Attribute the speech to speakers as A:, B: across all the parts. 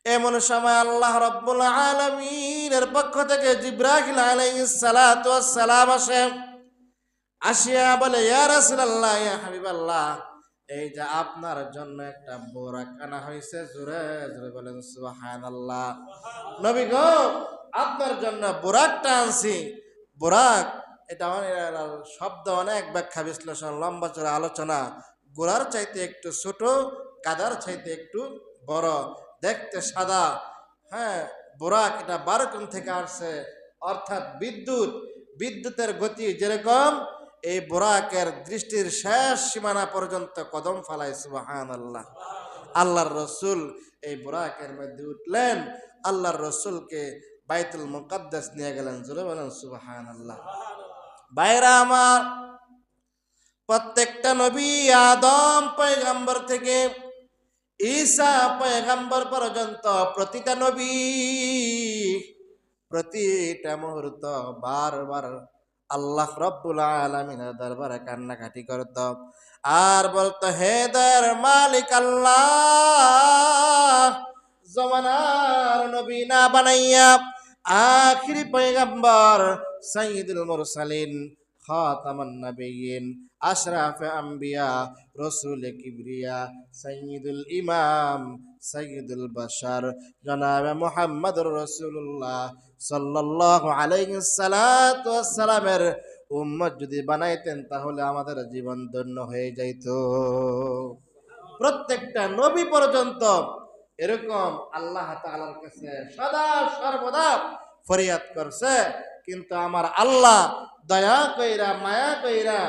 A: এমন সময় আল্লাহ রাব্বুল আলামিনের পক্ষ থেকে জিবরাইল আলাইহিস সালাতু ওয়াস সালাম আসিয়া বলে, ইয়া রাসূলুল্লাহ, ইয়া হাবিবাল্লাহ, এই যে আপনার জন্য একটা বোরাক আনা হয়েছে। জোরে জোরে বলেন সুবহানাল্লাহ। নবী গো, আপনার জন্য বোরাকটা আনছি। বোরাক এটা শব্দ অনেক ব্যাখ্যা বিশ্লেষণ, লম্বা চড়া আলোচনা। গোড়ার চাইতে একটু ছোট, গাদার চাইতে একটু বড়, দেখতে সাদা। হ্যাঁ, বোরাক এটা বারকম থেকে আসছে, অর্থাৎ বিদ্যুতের গতি যেরকম, এই বোরাকের দৃষ্টির শেষ সীমানা পর্যন্ত কদম ফালায়। সুবহানাল্লাহ। আল্লাহর রসুল এই বোরাকের মধ্যে উঠলেন, আল্লাহর রসুলকে বাইতুল মুকাদ্দাস নিয়ে গেলেন। জোরে বলেন সুবহানাল্লাহ। ভাইরা আমার, প্রত্যেকটা নবী আদম পয়গম্বর থেকে ঈসা পয়গম্বর পর্যন্ত প্রতিটা নবী প্রতিটা মুহূর্ত বারবার আল্লাহ রাব্বুল আলামিনের দরবারে কান্নাকাটি করত আর বলতো, হে দয়ার মালিক আল্লাহ, জমানার নবী না বানাইয়া আখিরি পয়গম্বর সাইয়্যিদুল মুরসালিন খাতামান নাবিয়্যিন আশরাফে আম্বিয়া রসুল কিবরিয়া সাইয়্যিদুল ইমাম সাইয়্যিদুল বাশার জনাবে মুহাম্মদুর রাসূলুল্লাহ সাল্লাল্লাহু আলাইহি সাল্লাতু ওয়াসসালামের উম্মত যদি বানাইতেন তাহলে আমাদের জীবন ধন্য হয়ে যাইত। প্রত্যেকটা নবী পর্যন্ত এরকম আল্লাহ তাআলার কাছে সদা সর্বদা ফরিয়াদ করছে, কিন্তু আমার আল্লাহ দয়া কইরা মায়া কইরা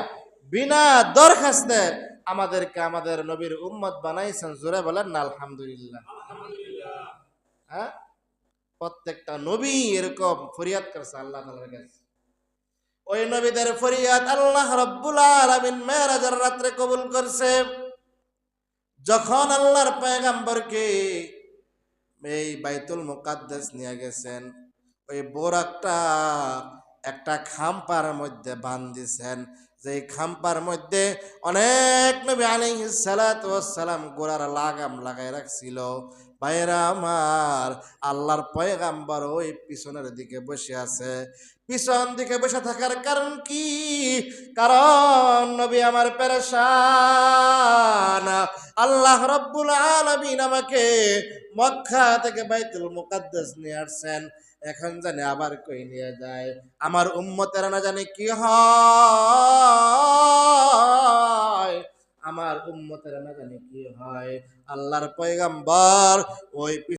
A: বিনা দরখাস্তে আমাদেরকে আমাদের নবীর উম্মত বানাইছেন। জোরে বলেন না আলহামদুলিল্লাহ। হ্যাঁ, প্রত্যেকটা নবী এরকম ফরিয়াদ করছে আল্লাহ তাআলার কাছে। ওই নবীদের ফরিয়াদ আল্লাহ রাব্বুল আলামিন মেরাজের রাতে কবুল করছে। যখন আল্লাহর পয়গম্বরকে এই বাইতুল মুকাদ্দাস নিয়ে গেছেন, ওই বোরাকটা একটা খাম্পার মধ্যে বান্ধিছেন, যে খাম্পার মধ্যে অনেক নবী আলাইহিস সালাতু ওয়াস সালাম গোড়ার লাগাম লাগাই রাখছিল। ভাইরা আমার, আল্লাহর পয়গম্বর ওই পিছনের দিকে বসে আছে। পিছন দিকে বসে থাকার কারণ কি? কারণ নবী আমার পেরেশান। আল্লাহ রাব্বুল আলামিন আমাকে মক্কা থেকে বাইতুল মুকাদ্দাস নিয়ে আসছেন, এখন জানি আবার কই নিয়ে যায়। আমার উম্মতেরা না জানি কি হয়, আমার উম্মতেরা না জানি কি হয়। আল্লাহর পয়গম্বর ওই